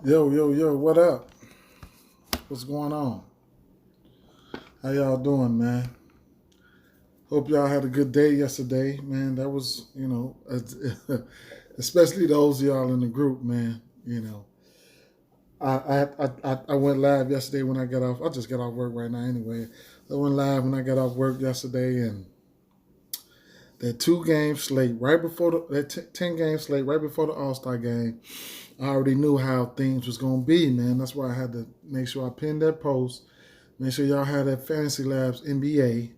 Yo, what up? What's going on? How y'all doing, man? Hope y'all had a good day yesterday, man. That was, especially those of y'all in the group, man. I went live yesterday when I got off. I just got off work right now anyway. I went live when I got off work yesterday, and that 2-game slate right before that 10-game slate right before the All-Star game. I already knew how things was gonna be, man. That's why I had to make sure I pinned that post. Make sure y'all have that Fantasy Labs NBA,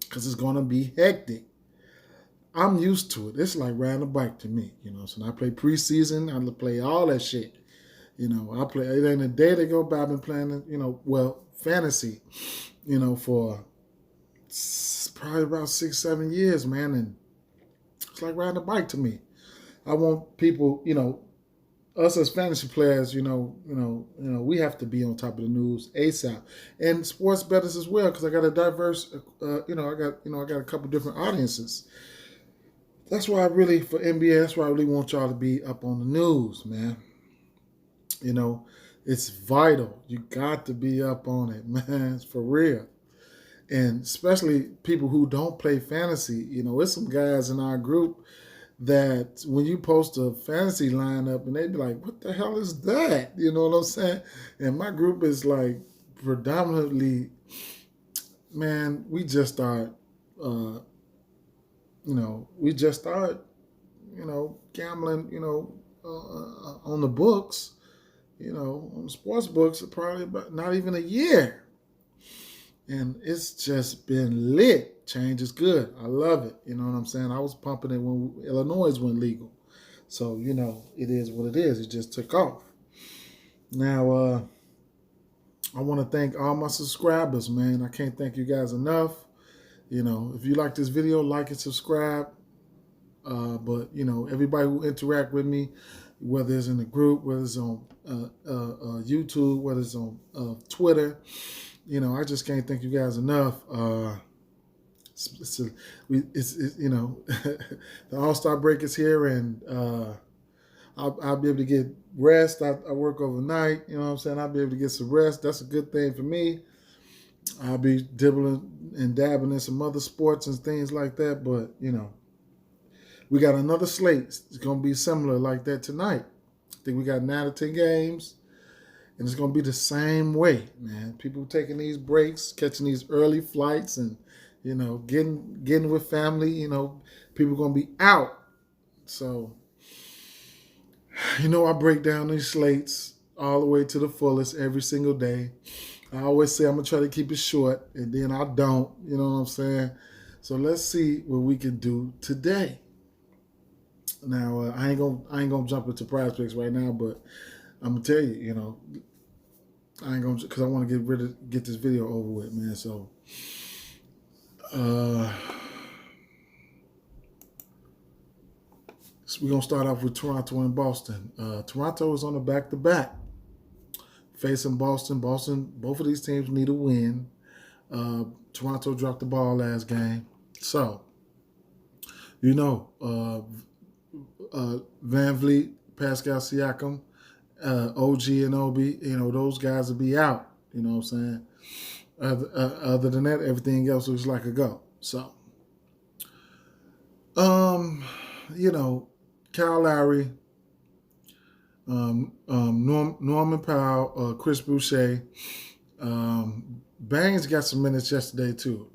because it's gonna be hectic. I'm used to it. It's like riding a bike to me, So I play preseason. I play all that shit. I play. It ain't a day that go by. I've been playing, fantasy, for probably about 6, 7 years, man, and it's like riding a bike to me. I want people, us as fantasy players, we have to be on top of the news ASAP, and sports bettors as well, because I got a diverse, I got a couple different audiences. That's why for NBA, that's why I really want y'all to be up on the news, man. It's vital. You got to be up on it, man. It's for real. And especially people who don't play fantasy, it's some guys in our group that when you post a fantasy lineup and they be like, what the hell is that? You know what I'm saying? And my group is like predominantly, man, we just start, gambling, on the books, on the sports books, probably about not even a year. And it's just been lit. Change is good. I love it. You know what I'm saying? I was pumping it when Illinois went legal. So, it is what it is. It just took off. Now, I want to thank all my subscribers, man. I can't thank you guys enough. If you like this video, like and subscribe. But, everybody who interact with me, whether it's in the group, whether it's on YouTube, whether it's on Twitter, I just can't thank you guys enough. The All-Star break is here, and I'll be able to get rest. I work overnight, you know what I'm saying? I'll be able to get some rest. That's a good thing for me. I'll be dibbling and dabbling in some other sports and things like that, but, we got another slate. It's going to be similar like that tonight. I think we got 9 or 10 games. And it's going to be the same way, man. People taking these breaks, catching these early flights, and, getting with family. People going to be out. So, I break down these slates all the way to the fullest every single day. I always say I'm going to try to keep it short, and then I don't. You know what I'm saying? So let's see what we can do today. Now, I ain't gonna jump into prize picks right now, but I'm gonna tell you, I ain't gonna, because I want to get this video over with, man. So, we're gonna start off with Toronto and Boston. Toronto is on a back-to-back facing Boston. Boston, both of these teams need a win. Toronto dropped the ball last game, so Van Vliet, Pascal Siakam, OG and Obi, those guys will be out. You know what I'm saying? Other than that, everything else looks like a go. So, Kyle Lowry, Norman Powell, Chris Boucher, Bangs got some minutes yesterday too.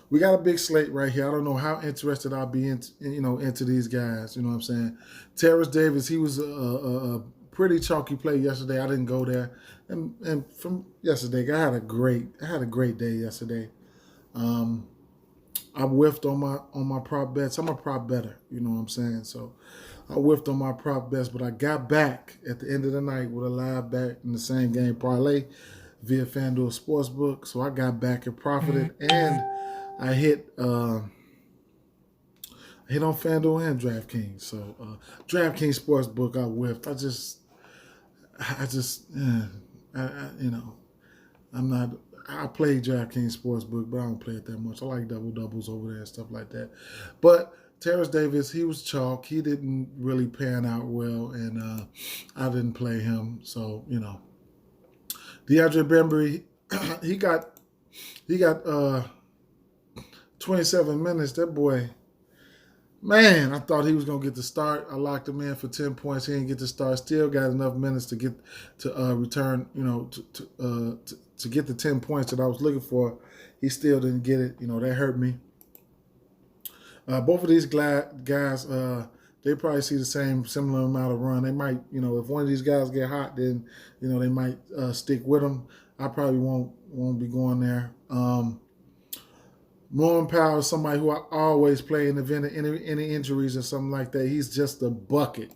We got a big slate right here. I don't know how interested I'll be into these guys. You know what I'm saying? Terrence Davis, he was a pretty chalky play yesterday. I didn't go there, and from yesterday, I had a great day yesterday. I whiffed on my prop bets. I'm a prop better. You know what I'm saying? So I whiffed on my prop bets, but I got back at the end of the night with a live bet in the same game parlay via Fanduel Sportsbook. So I got back and profited, and I hit on FanDuel and DraftKings. So DraftKings Sportsbook I whiffed. I play DraftKings Sportsbook, but I don't play it that much. I like double doubles over there and stuff like that. But Terrence Davis, he was chalk. He didn't really pan out well, and I didn't play him. So DeAndre Bembry, he got 27 minutes. That boy, man, I thought he was gonna get the start. I locked him in for 10 points. He didn't get the start. Still got enough minutes to get to return. To get the 10 points that I was looking for. He still didn't get it. That hurt me. Both of these guys, they probably see the similar amount of run. They might, if one of these guys get hot, then they might stick with them. I probably won't be going there. Norman Powell is somebody who I always play in the event of any injuries or something like that. He's just a bucket.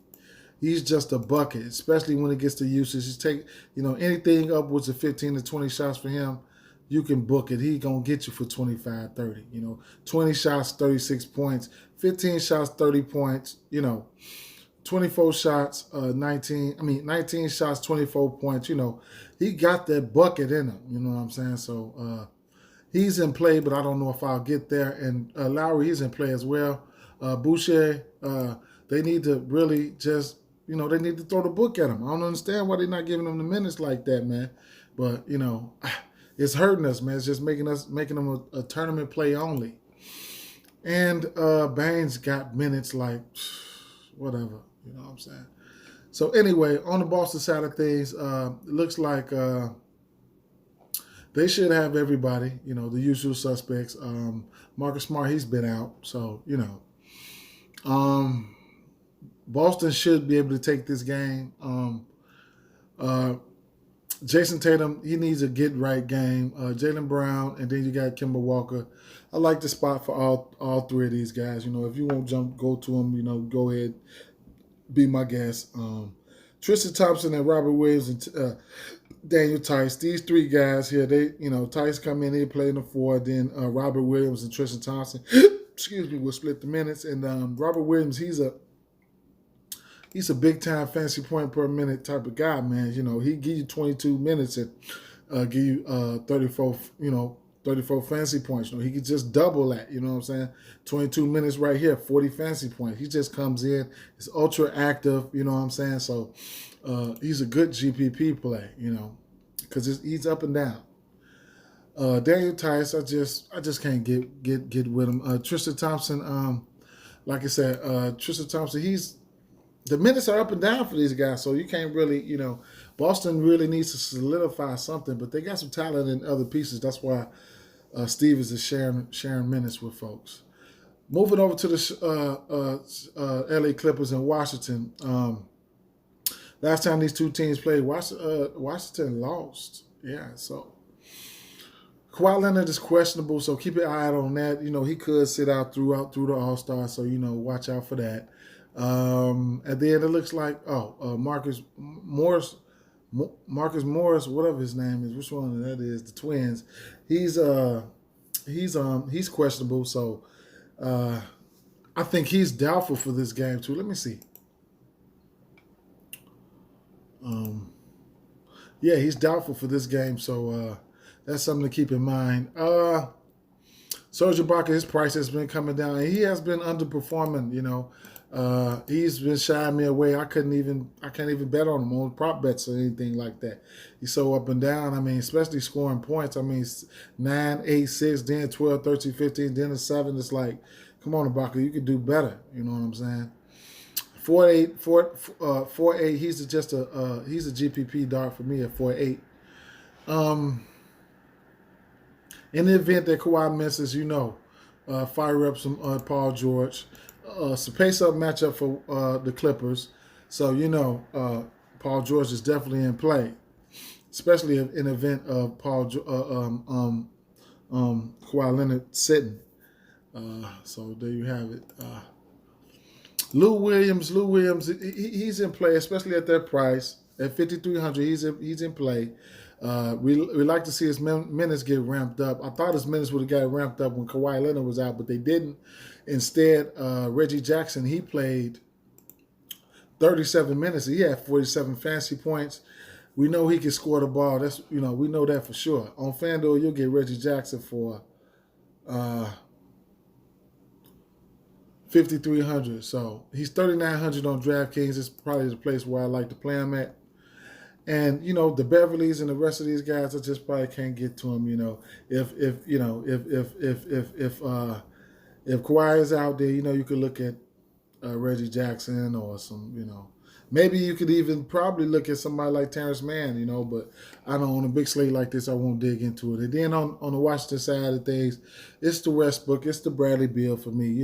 He's just a bucket, especially when it gets to usage. He's anything upwards of 15 to 20 shots for him, you can book it. He's going to get you for 25, 30. 20 shots, 36 points. 15 shots, 30 points. 24 shots, 19 shots, 24 points. He got that bucket in him. You know what I'm saying? So he's in play, but I don't know if I'll get there. And Lowry, he's in play as well. Boucher, they need to really just, they need to throw the book at him. I don't understand why they're not giving him the minutes like that, man. But, it's hurting us, man. It's just making them a tournament play only. And Baines got minutes like whatever, you know what I'm saying? So anyway, on the Boston side of things, it looks like they should have everybody, the usual suspects. Marcus Smart, he's been out. So, Boston should be able to take this game. Jason Tatum, he needs a get-right game. Jaylen Brown, and then you got Kemba Walker. I like the spot for all three of these guys. If you won't go to them, go ahead, be my guest. Tristan Thompson and Robert Williams and Daniel Tice. These three guys here, Tice come in, he play in the 4. Then Robert Williams and Tristan Thompson, will split the minutes. And Robert Williams, he's a big-time fantasy point per minute type of guy, man. He give you 22 minutes and give you 34 fantasy points. He could just double that, you know what I'm saying? 22 minutes right here, 40 fantasy points. He just comes in. He's ultra active, you know what I'm saying? So he's a good GPP play, because he's up and down. Daniel Tice, I just can't get with him. Tristan Thompson, like I said, Tristan Thompson, the minutes are up and down for these guys, so you can't really, Boston really needs to solidify something, but they got some talent in other pieces. That's why Stevens is sharing minutes with folks. Moving over to the LA Clippers and Washington. Last time these two teams played, Washington lost. Yeah, so Kawhi Leonard is questionable, so keep an eye out on that. He could sit out through the All-Star, so watch out for that. And then it looks like Marcus Morris, whatever his name is, which one that is, the Twins. He's questionable, so I think he's doubtful for this game too. Let me see. Yeah, he's doubtful for this game, so that's something to keep in mind. Sergio Braca, his price has been coming down, and he has been underperforming. He's been shying me away. I can't even bet on him on prop bets or anything like that. He's so up and down. Especially scoring points. 9, 8, 6, then 12, 13, 15, then a 7. It's like, come on, Braca, you could do better. You know what I'm saying? 4.8. He's just he's a GPP dart for me at 4.8. In the event that Kawhi misses, fire up some Paul George. It's a pace-up matchup for the Clippers. So, Paul George is definitely in play, especially in the event of Kawhi Leonard sitting. So there you have it. Lou Williams, he's in play, especially at that price. At 5,300, he's in play. We like to see his minutes get ramped up. I thought his minutes would have got ramped up when Kawhi Leonard was out, but they didn't. Instead, Reggie Jackson, he played 37 minutes. He had 47 fantasy points. We know he can score the ball. That's we know that for sure. On Fanduel, you'll get Reggie Jackson for 5,300. So he's 3,900 on DraftKings. It's probably the place where I like to play him at. And the Beverleys and the rest of these guys, I just probably can't get to him. If Kawhi is out there, you could look at Reggie Jackson or maybe you could even probably look at somebody like Terrence Mann, but I know on a big slate like this, I won't dig into it. And then on the Washington side of things, it's the Westbrook, it's the Bradley Beal for me,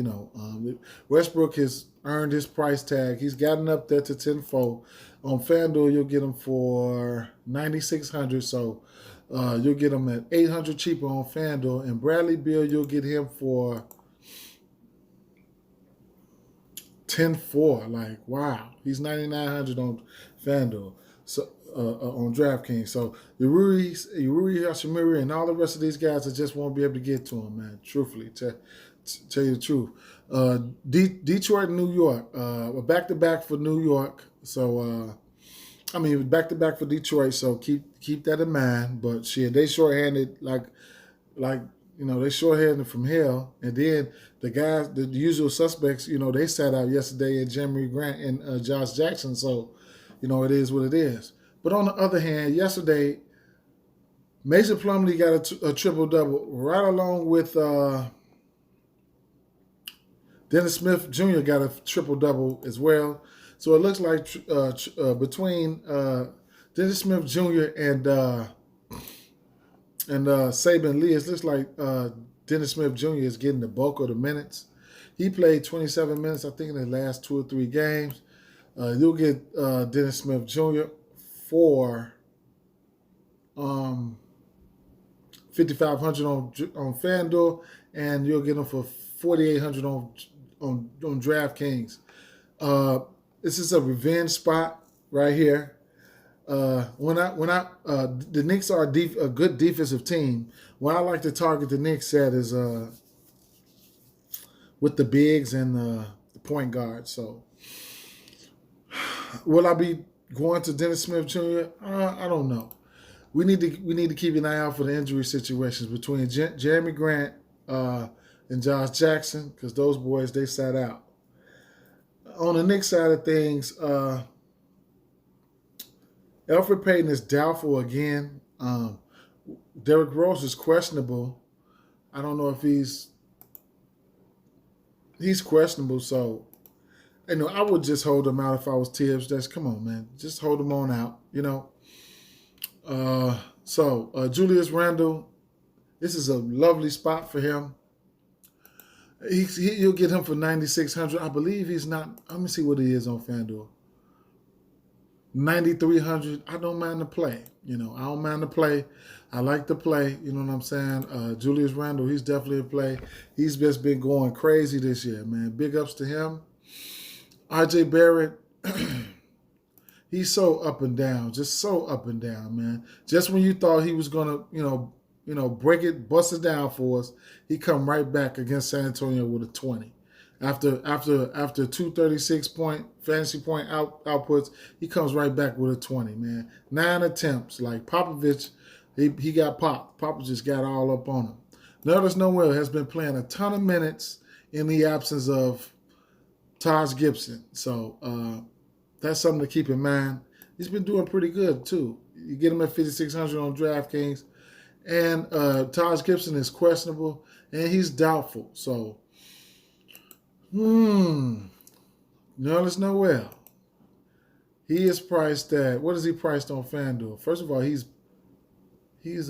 Westbrook has earned his price tag. He's gotten up there to 10-4. On FanDuel, you'll get him for $9,600, so you'll get him at $800 cheaper on FanDuel. And Bradley Beal, you'll get him for 10-4. Like, wow. He's $9,900 on FanDuel. So on DraftKings. So Yuri Hashimura and all the rest of these guys, I just won't be able to get to him, man. Truthfully, tell you the truth. Detroit and New York. A back-to-back for New York. So back-to-back for Detroit. So keep that in mind. But shit, they shorthanded like they shorthanded from hell. And then the guys, the usual suspects, they sat out yesterday at Jeremy Grant and Josh Jackson. So, it is what it is. But on the other hand, yesterday, Mason Plumlee got a triple-double right along with Dennis Smith Jr. got a triple-double as well. So it looks like between Dennis Smith Jr. and Saban Lee, it looks like Dennis Smith Jr. is getting the bulk of the minutes. He played 27 minutes, I think, in the last 2 or 3 games. You'll get Dennis Smith Jr. for $5,500 on FanDuel, and you'll get him for $4,800 on DraftKings. This is a revenge spot right here. The Knicks are a good defensive team. What I like to target the Knicks at is with the bigs and the point guard. So, will I be going to Dennis Smith Jr.? I don't know. We need to keep an eye out for the injury situations between Jeremy Grant and Josh Jackson, because those boys, they sat out. On the Knicks side of things, Alfred Payton is doubtful again. Derrick Rose is questionable. I don't know if he's questionable. So, I would just hold him out if I was Tibbs. Come on, man. Just hold him on out, Julius Randle, this is a lovely spot for him. You'll get him for $9,600. I believe he's not. Let me see what he is on FanDuel. $9,300. I don't mind the play. I don't mind the play. I like the play. You know what I'm saying? Julius Randle, he's definitely a play. He's just been going crazy this year, man. Big ups to him. RJ Barrett, he's so up and down, just so up and down, man. Just when you thought he was gonna, break it, bust it down for us, he come right back against San Antonio with a 20. After 236 point fantasy point outputs, he comes right back with a 20, man. 9 attempts, like Popovich, he got popped. Popovich just got all up on him. Nerlens Noel has been playing a ton of minutes in the absence of Taj Gibson. So that's something to keep in mind. He's been doing pretty good, too. You get him at $5,600 on DraftKings. And Taj Gibson is questionable, and he's doubtful. So, Nerlens Noel. He is priced at, what is he priced on FanDuel? First of all, he's you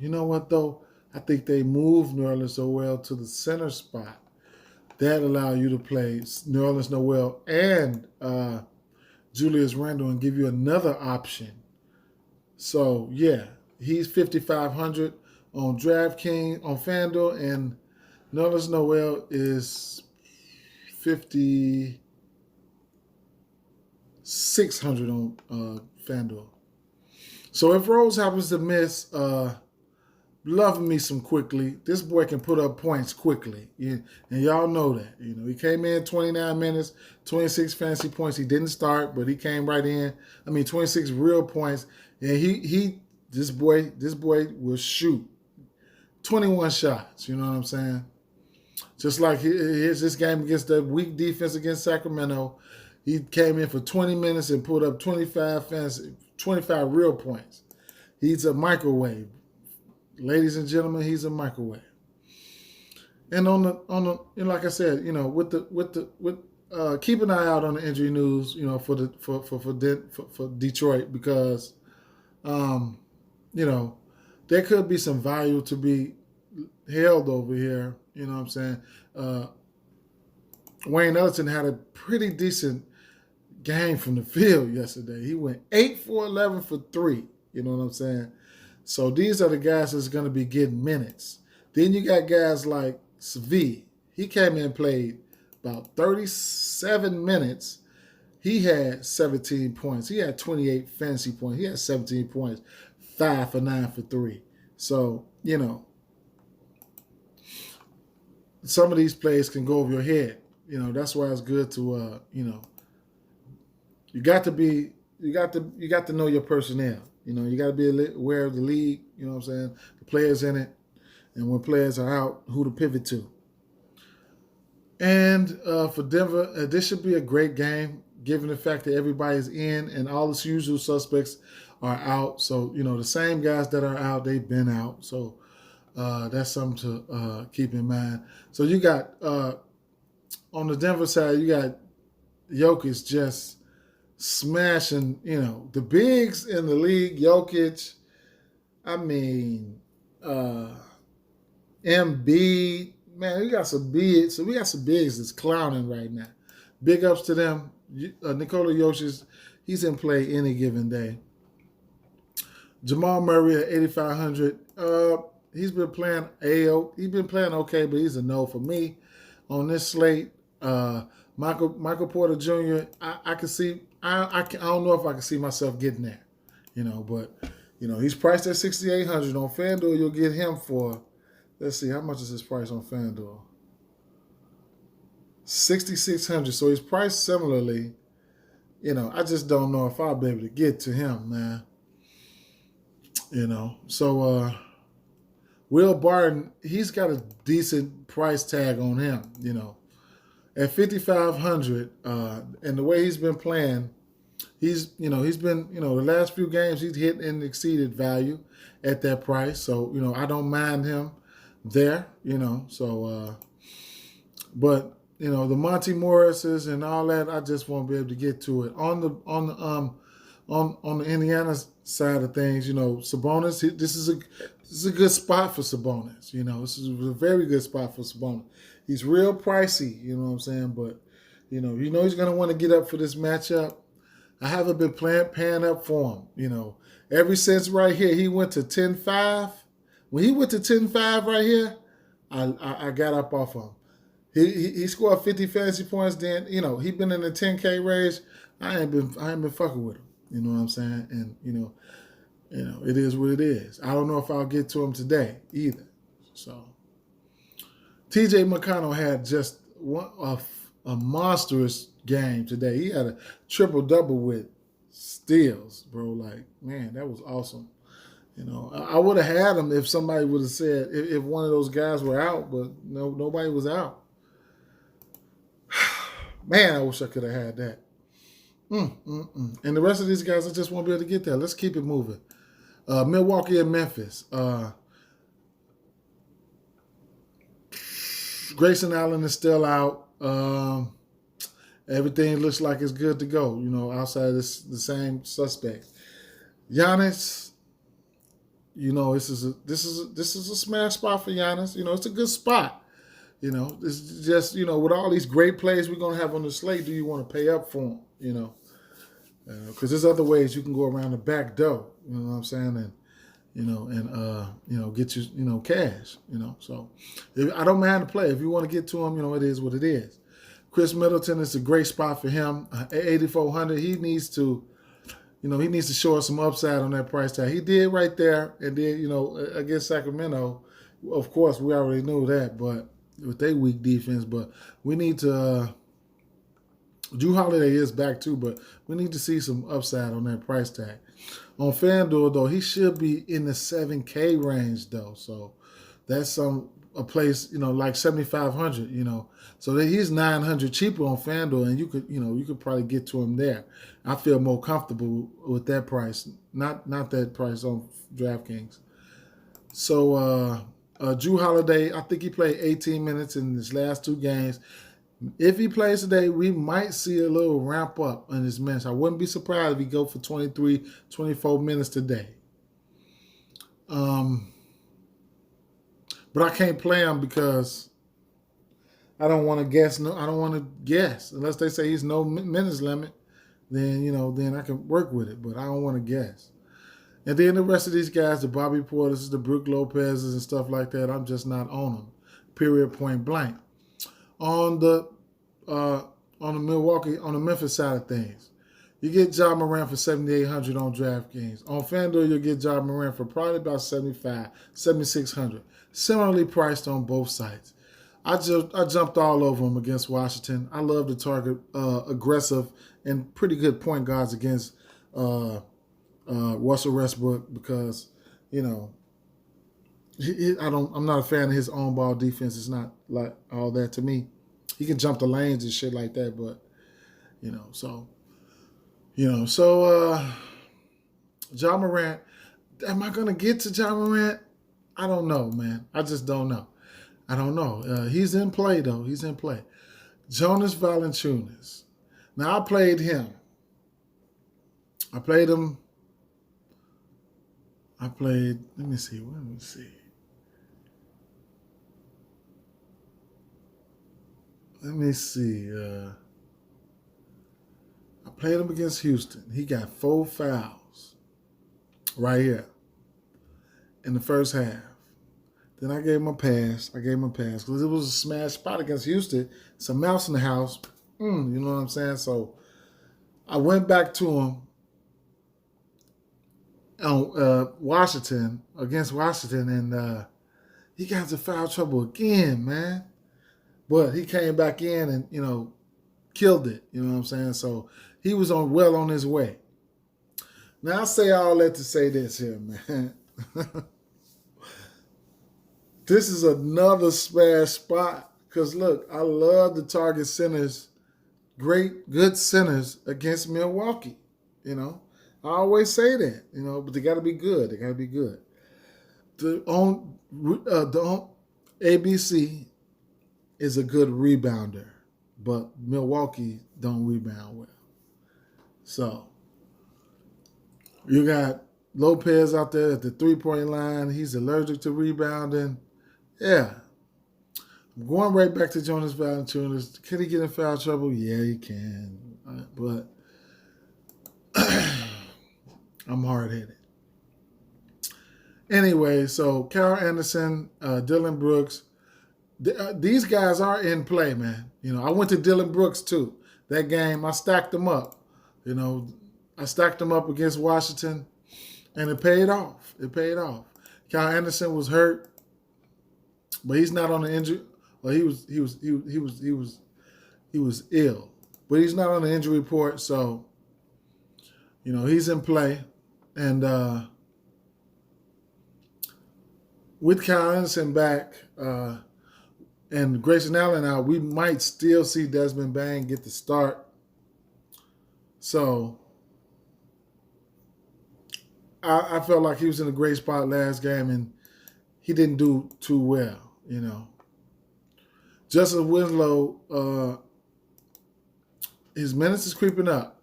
know what, though? I think they moved Nerlens Noel to the center spot. That allow you to play Nerlens Noel and Julius Randle and give you another option. So, yeah, he's $5,500 on DraftKings, on FanDuel, and Nerlens Noel is $5,600 on FanDuel. So if Rose happens to miss, love me some quickly. This boy can put up points quickly, and y'all know that. He came in 29 minutes, 26 fantasy points. He didn't start, but he came right in. 26 real points, and this boy will shoot 21 shots. You know what I'm saying? Just like here's this game against the weak defense against Sacramento. He came in for 20 minutes and put up 25 real points. He's a microwave. Ladies and gentlemen, he's a microwave. And on the like I said, keep an eye out on the injury news, for Detroit because there could be some value to be held over here. You know what I'm saying? Wayne Ellington had a pretty decent game from the field yesterday. He went 8 for 11 for 3. You know what I'm saying? So these are the guys that's going to be getting minutes. Then you got guys like Svi. He came in and played about 37 minutes. He had 17 points. He had 28 fantasy points. He had 17 points, 5 for 9 for 3. So, some of these plays can go over your head. That's why it's good to, you got to know your personnel. You got to be aware of the league. You know what I'm saying? The players in it, and when players are out, who to pivot to. And for Denver, this should be a great game, given the fact that everybody's in and all the usual suspects are out. So the same guys that are out, they've been out. So that's something to keep in mind. So you got on the Denver side, you got Jokic just smashing, the bigs in the league. Jokic, Embiid, man, we got some bigs. So we got some bigs that's clowning right now. Big ups to them. Nikola Jokic, he's in play any given day. Jamal Murray at 8,500. He's been playing He's been playing okay, but he's a no for me on this slate. Michael Porter Jr. I can see. I don't know if I can see myself getting there, but he's priced at 6,800 on FanDuel. You'll get him for, let's see, how much is his price on FanDuel? 6,600. So he's priced similarly. I just don't know if I'll be able to get to him, man. So Will Barton, he's got a decent price tag on him, at 5,500, and the way he's been playing, he's been, the last few games he's hit and exceeded value at that price. So, I don't mind him there, so, but, the Monty Morrises and all that, I just won't be able to get to it. On the Indiana side of things, Sabonis, this is a good spot for Sabonis. This is a very good spot for Sabonis. He's real pricey, you know what I'm saying? But, he's going to want to get up for this matchup. I haven't been paying up for him, Ever since right here, he went to 10-5. When he went to 10-5 right here, I got up off of him. He scored 50 fantasy points. Then, he been in the 10K range. I ain't been fucking with him. You know what I'm saying? And, it is what it is. I don't know if I'll get to him today either. So, TJ McConnell had just a monstrous game today. He had a triple-double with steals, bro. Like, man, that was awesome. I would have had him if somebody would have said, if one of those guys were out, but no, nobody was out. Man, I wish I could have had that. And the rest of these guys, I just won't be able to get there. Let's keep it moving. Milwaukee and Memphis. Grayson Allen is still out. Everything looks like it's good to go, outside of the same suspect. Giannis, this is a smash spot for Giannis. It's a good spot. It's just, with all these great plays we're going to have on the slate, do you want to pay up for them, because there's other ways you can go around the back door, you know what I'm saying, and get you, cash, So I don't mind the play. If you want to get to him, it is what it is. Chris Middleton is a great spot for him. At 8,400, he needs to show us some upside on that price tag. He did right there, and then, against Sacramento, of course, we already knew that, but with their weak defense, but we need to Drew Holiday is back too, but we need to see some upside on that price tag. On FanDuel, though, he should be in the 7K range, though. So That's a place, like 7,500, So that he's 900 cheaper on FanDuel, and you could probably get to him there. I feel more comfortable with that price, not that price on DraftKings. So Drew Holiday, I think he played 18 minutes in his last 2 games. If he plays today, we might see a little ramp up in his minutes. I wouldn't be surprised if he go for 23, 24 minutes today. But I can't play him because I don't want to guess. No, I don't want to guess unless they say he's no minutes limit. Then then I can work with it. But I don't want to guess. And then the rest of these guys, the Bobby Portis, the Brook Lopez's, and stuff like that, I'm just not on them. Period. Point blank. On the Memphis side of things, you get Ja Morant for 7,800 on DraftKings. On FanDuel, you'll get Ja Morant for probably about 7,600. Similarly priced on both sites. I jumped all over him against Washington. I love to target aggressive and pretty good point guards against Russell Westbrook because I'm not a fan of his on ball defense. It's not like all that to me. He can jump the lanes and shit like that, but Ja Morant. Am I gonna get to Ja Morant? I don't know, man. I just don't know. I don't know. He's in play though. He's in play. Jonas Valanciunas. Now I played him. Let me see. I played him against Houston. He got 4 fouls right here in the first half. Then I gave him a pass. Because it was a smash spot against Houston. It's a mouse in the house. You know what I'm saying? So I went back to him on against Washington, and he got into foul trouble again, man. But he came back in and, killed it. You know what I'm saying? So he was well on his way. Now I say all that to say this here, man. This is another smash spot. Because look, I love to target centers, good centers against Milwaukee. I always say that, but they got to be good. The ABC is a good rebounder, but Milwaukee don't rebound well. So you got Lopez out there at the 3-point line. He's allergic to rebounding. Yeah. I'm going right back to Jonas Valanciunas. Can he get in foul trouble? Yeah, he can. But I'm hard-headed. Anyway, so Kyle Anderson, Dylan Brooks, these guys are in play, man. I went to Dylan Brooks too. That game, I stacked them up. I stacked them up against Washington, and it paid off. Kyle Anderson was hurt, but he's not on the injury. Well, he was ill, but he's not on the injury report. So, he's in play, and with Kyle Anderson back. And Grayson Allen out, we might still see Desmond Bane get the start. So I felt like he was in a great spot last game, and he didn't do too well, Justice Winslow, his minutes is creeping up.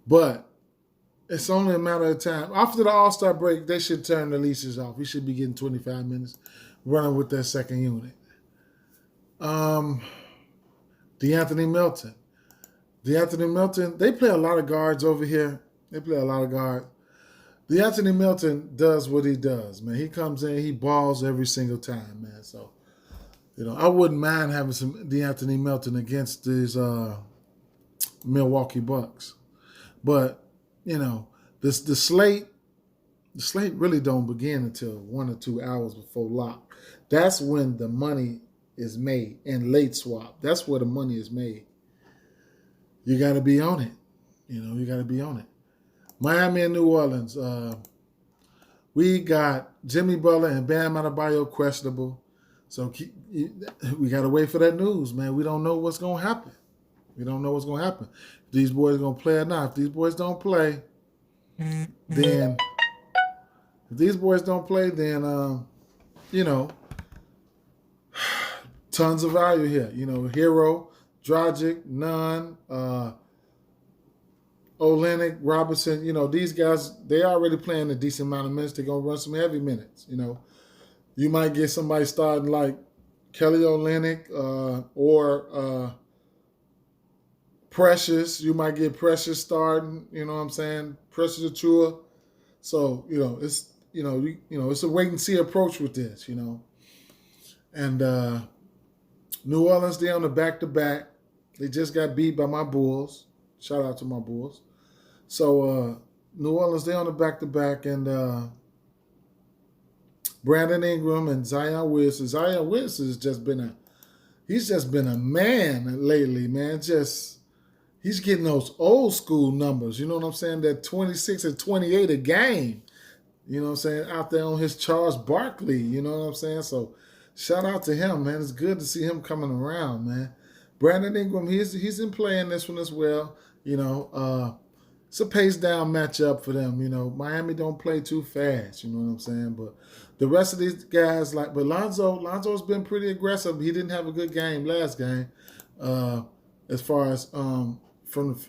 But it's only a matter of time. After the All-Star break, they should turn the leases off. He should be getting 25 minutes. Running with that second unit. De'Anthony Milton. They play a lot of guards over here. De'Anthony Milton does what he does, man. He comes in, he balls every single time, man. So, I wouldn't mind having some De'Anthony Milton against these Milwaukee Bucks. But, the slate really don't begin until 1 or 2 hours before lock. That's when the money is made, and late swap. That's where the money is made. You got to be on it. You got to be on it. Miami and New Orleans. We got Jimmy Butler and Bam Adebayo questionable. So we got to wait for that news, man. We don't know what's going to happen. We don't know what's going to happen. If these boys are going to play or not. If these boys don't play, then tons of value here. Hero, Dragic, Nunn, Olenek, Robinson, these guys, they already playing a decent amount of minutes. They're going to run some heavy minutes, You might get somebody starting like Kelly Olynyk or Precious. You might get Precious starting, you know what I'm saying? Precious Achua. So, it's a wait and see approach with this, And New Orleans, they on the back-to-back. They just got beat by my Bulls. Shout out to my Bulls. So, New Orleans, they on the back-to-back, and Brandon Ingram and Zion Williamson. Zion Williamson has just been a man lately, man. He's getting those old school numbers. You know what I'm saying? That 26 and 28 a game. You know what I'm saying? Out there on his Charles Barkley. You know what I'm saying? So shout out to him, man. It's good to see him coming around, man. Brandon Ingram, he's in playing this one as well. It's a pace down matchup for them. Miami don't play too fast. You know what I'm saying? But the rest of these guys, but Lonzo's been pretty aggressive. He didn't have a good game last game, as far as from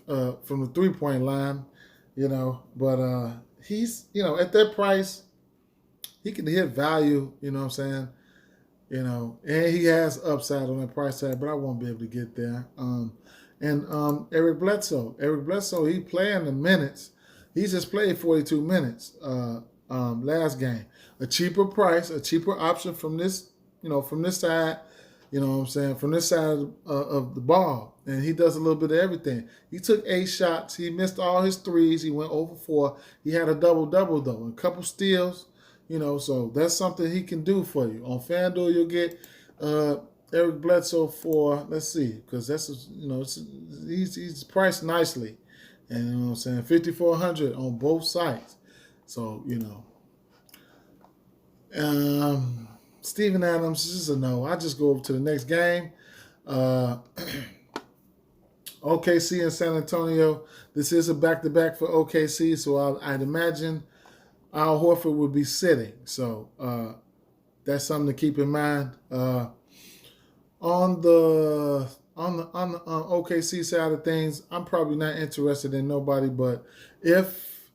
the 3-point line, But he's at that price, he can hit value. You know what I'm saying? And he has upside on that price tag, but I won't be able to get there. And Eric Bledsoe, he playing the minutes. He just played 42 minutes last game. A cheaper price, a cheaper option from this, from this side, you know what I'm saying, from this side of the ball. And he does a little bit of everything. He took 8 shots. He missed all his threes. He went over 4. He had a double-double, though, a couple steals, so that's something he can do for you. On FanDuel, you'll get Eric Bledsoe for, let's see, because that's, he's priced nicely. And, you know what I'm saying, $5,400 on both sites. So, Steven Adams, this is a no. I just go over to the next game. OKC and San Antonio. This is a back-to-back for OKC, so I'd imagine Al Horford would be sitting. So that's something to keep in mind. On the OKC side of things, I'm probably not interested in nobody. But if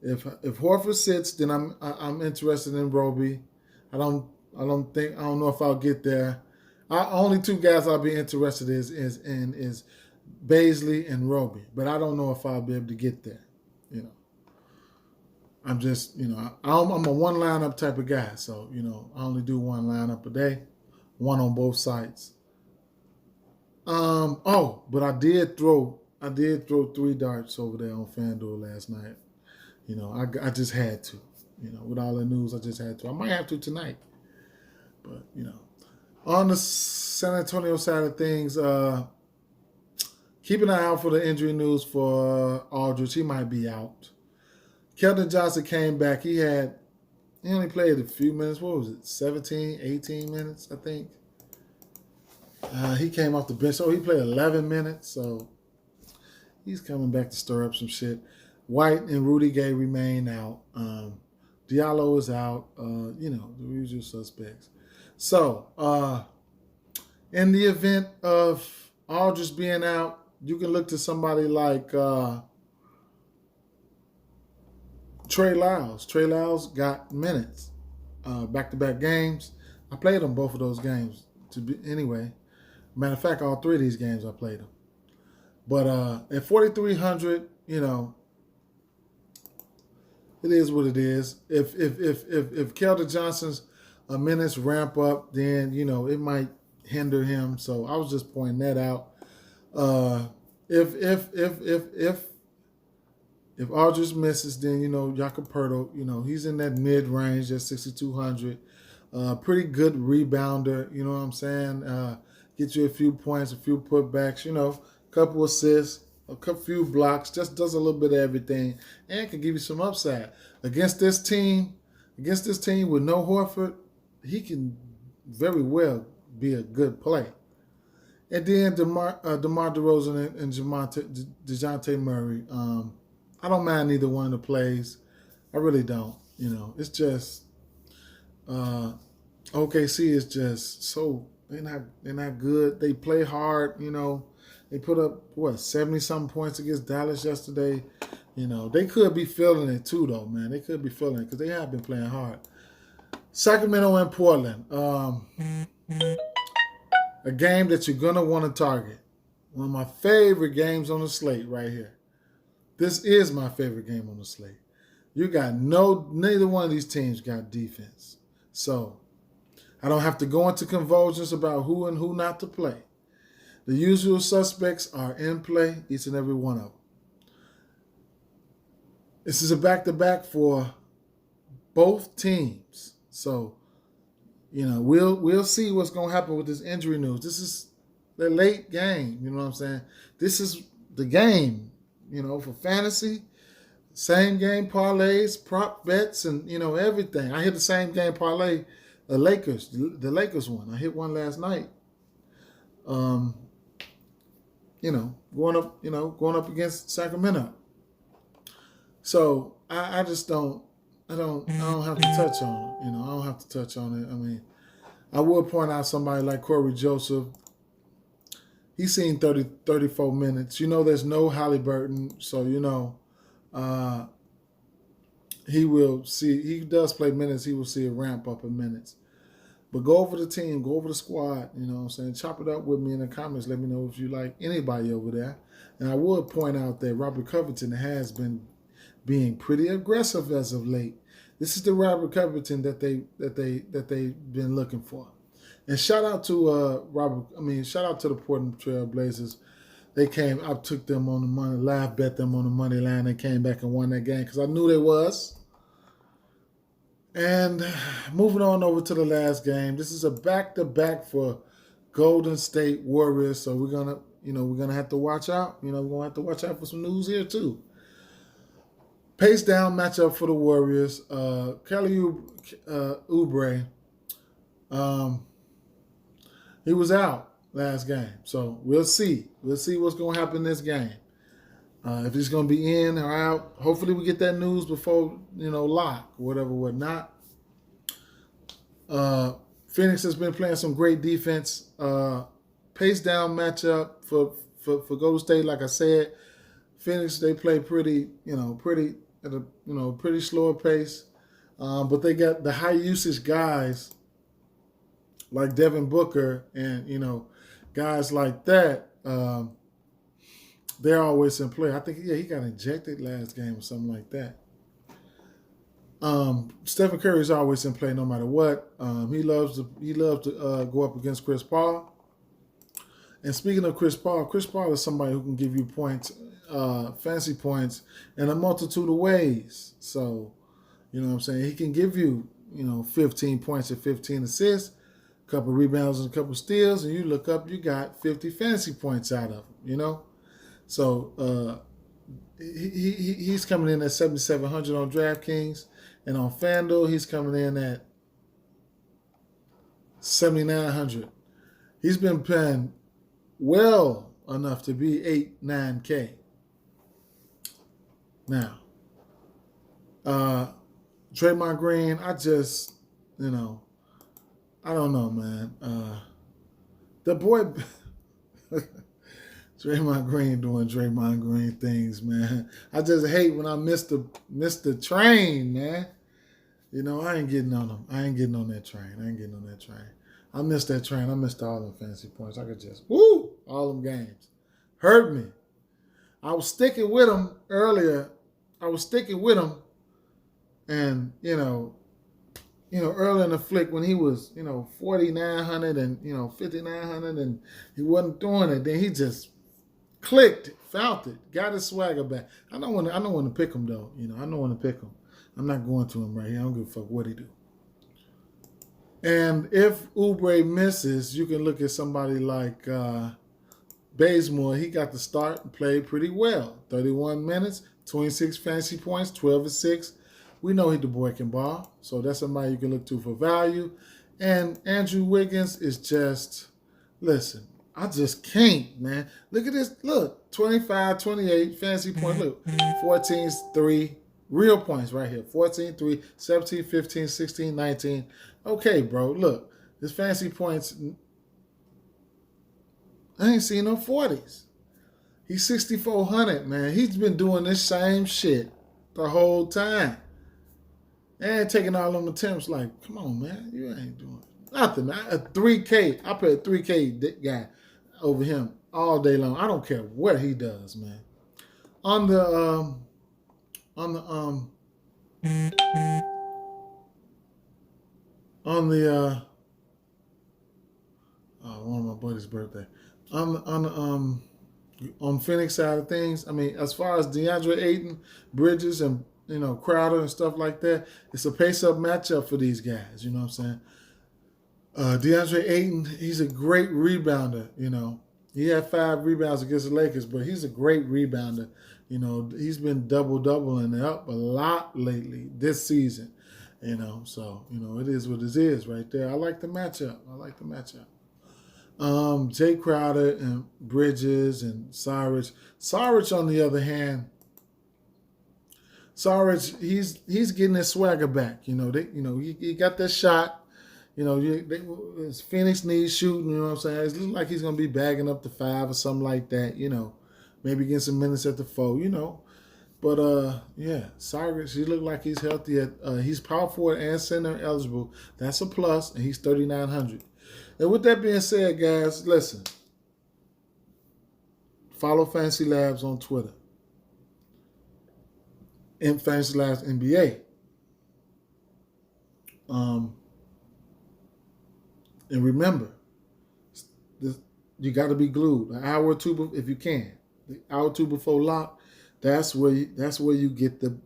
Horford sits, then I'm interested in Roby. I don't know if I'll get there. Only 2 guys I'll be interested in is Baisley and Roby, but I don't know if I'll be able to get there. I'm just I'm a one lineup type of guy, so I only do one lineup a day, one on both sides. But I did throw 3 darts over there on FanDuel last night. I just had to. With all the news, I just had to. I might have to tonight. But, on the San Antonio side of things, keep an eye out for the injury news for Aldridge. He might be out. Keldon Johnson came back. He only played a few minutes. What was it? 17, 18 minutes, I think. He came off the bench. So he played 11 minutes. So he's coming back to stir up some shit. White and Rudy Gay remain out. Diallo is out. The usual suspects. So, in the event of Aldridge being out, you can look to somebody like Trey Lyles. Trey Lyles got minutes, back-to-back games. I played them both of those games. Anyway, matter of fact, all 3 of these games I played them. But at 4,300, it is what it is. If Keldon Johnson's minutes ramp up, then it might hinder him. So I was just pointing that out. If Aldridge misses, then Jakob Poeltl, he's in that mid range at 6,200. Pretty good rebounder. You know what I'm saying? Get you a few points, a few putbacks. A couple assists, a few blocks. Just does a little bit of everything, and can give you some upside. against this team with no Horford, he can very well be a good play. And then DeMar DeRozan and DeJounte Murray. I don't mind either one of the plays. I really don't. It's just OKC is just so they're not good. They play hard. They put up 70-something points against Dallas yesterday. They could be feeling it too, though, man. They could be feeling it because they have been playing hard. Sacramento and Portland. A game that you're gonna want to target. One of my favorite games on the slate right here. This is my favorite game on the slate. You got neither one of these teams got defense. So I don't have to go into convulsions about who and who not to play. The usual suspects are in play, each and every one of them. This is a back-to-back for both teams. So, we'll see what's going to happen with this injury news. This is the late game, you know what I'm saying? This is the game, for fantasy. Same game parlays, prop bets, and, everything. I hit the same game parlay, the Lakers one. I hit one last night. Going up against Sacramento. So I just don't have to touch on it. I don't have to touch on it. I mean, I would point out somebody like Corey Joseph. He's seen 34 minutes. There's no Halliburton, so he will see. He does play minutes. He will see a ramp up in minutes. But go over the team, go over the squad, you know what I'm saying? Chop it up with me in the comments. Let me know if you like anybody over there. And I would point out that Robert Covington has been being pretty aggressive as of late. This is the Robert Covington that they've been looking for. And shout out to shout out to the Portland Trail Blazers. They came, I took them on the money, live bet them on the money line. They came back and won that game because I knew they was. And moving on over to the last game, this is a back-to-back for Golden State Warriors. So we're gonna have to watch out. We're gonna have to watch out for some news here too. Pace down matchup for the Warriors. Kelly Oubre, he was out last game, so we'll see. We'll see what's gonna happen in this game. If he's going to be in or out, hopefully we get that news before, lock, whatnot. Phoenix has been playing some great defense. Pace down matchup for Golden State, like I said. Phoenix, they play pretty at a pretty slower pace. But they got the high usage guys like Devin Booker and, guys like that. They're always in play. I think, he got injected last game or something like that. Stephen Curry's always in play no matter what. He loves to go up against Chris Paul. And speaking of Chris Paul is somebody who can give you points, fantasy points, in a multitude of ways. So, you know what I'm saying? He can give you, 15 points and 15 assists, a couple rebounds and a couple steals, and you look up, you got 50 fantasy points out of him, So he's coming in at 7,700 on Draftkings, and on Fanduel he's coming in at 7,900. He's been playing well enough to be 8-9K. Now, Draymond Green, I just, I don't know, man. The boy. Draymond Green doing Draymond Green things, man. I just hate when I miss the train, man. I ain't getting on them. I ain't getting on that train. I missed that train. I missed all them fantasy points. I could just, all them games. Hurt me. I was sticking with them earlier. And, early in the flick when he was, 4,900 and, 5,900 and he wasn't doing it. Then he just clicked, found it, got his swagger back. I know when to pick him though. I know when to pick him. I'm not going to him right here. I don't give a fuck what he do. And if Oubre misses, you can look at somebody like Bazemore. He got the start and played pretty well. 31 minutes, 26 fantasy points, 12 assists, We know the boy can ball, so that's somebody you can look to for value. And Andrew Wiggins is just, listen, I just can't, man. Look at this. Look, 25, 28, fantasy point. Look, 14, 3, real points right here. 14, 3, 17, 15, 16, 19. Okay, bro, look, his fantasy points, I ain't seen no 40s. He's 6,400, man. He's been doing this same shit the whole time. And taking all them attempts, like, come on, man. You ain't doing nothing. A 3K, I put a 3K guy over him all day long. I don't care what he does, man. On the one of my buddy's birthday. On Phoenix side of things, I mean, as far as DeAndre Ayton, Bridges, and Crowder and stuff like that, it's a pace-up matchup for these guys. You know what I'm saying? DeAndre Ayton, he's a great rebounder. He had 5 rebounds against the Lakers, but he's a great rebounder. He's been double-doubling up a lot lately this season. So it is what it is right there. I like the matchup. Jay Crowder and Bridges and Saric. Saric, on the other hand, he's getting his swagger back. He got that shot. Phoenix needs shooting. You know what I'm saying? It looks like he's gonna be bagging up to 5 or something like that. Maybe getting some minutes at the 4. But Saric, he looked like he's healthy. He's power forward and center eligible. That's a plus, and he's 3,900. And with that being said, guys, listen. Follow Fantasy Labs on Twitter. And Fantasy Labs NBA. And remember, you got to be glued an hour or two if you can. The hour or two before lock. That's where you get the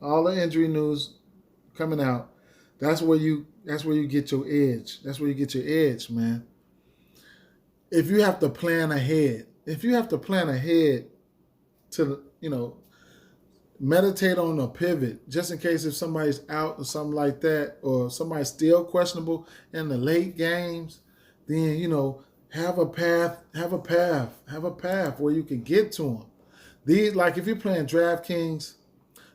all the injury news coming out. That's where you get your edge. That's where you get your edge, man. If you have to plan ahead, to meditate on a pivot, just in case if somebody's out or something like that, or somebody's still questionable in the late games, then have a path where you can get to them. These, like if you're playing Draftkings,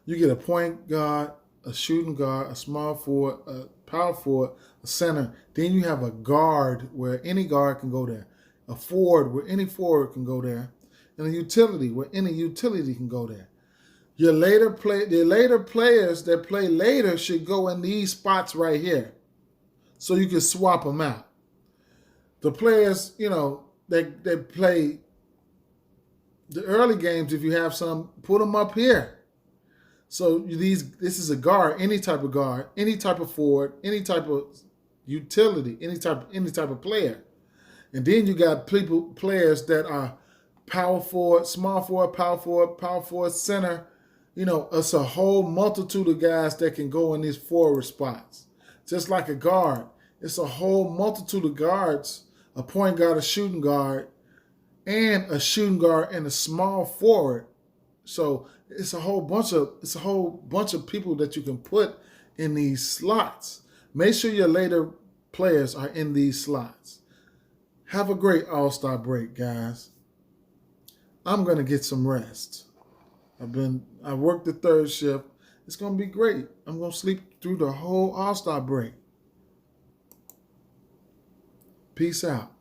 you get a point guard, a shooting guard, a small forward, a power forward, a center. Then you have a guard where any guard can go there, a forward where any forward can go there, and a utility where any utility can go there. The later players that play later should go in these spots right here, so you can swap them out. The players, that play the early games, if you have some, put them up here. So this is a guard, any type of guard, any type of forward, any type of utility, any type of player. And then you got players that are power forward, small forward, power forward, center. It's a whole multitude of guys that can go in these forward spots. Just like a guard, it's a whole multitude of guards, a point guard, a shooting guard, and a shooting guard and a small forward. So it's a whole bunch of people that you can put in these slots. Make sure your later players are in these slots. Have a great All-Star break, guys. I'm gonna get some rest. I worked the 3rd shift. It's gonna be great. I'm gonna sleep through the whole All-Star break. Peace out.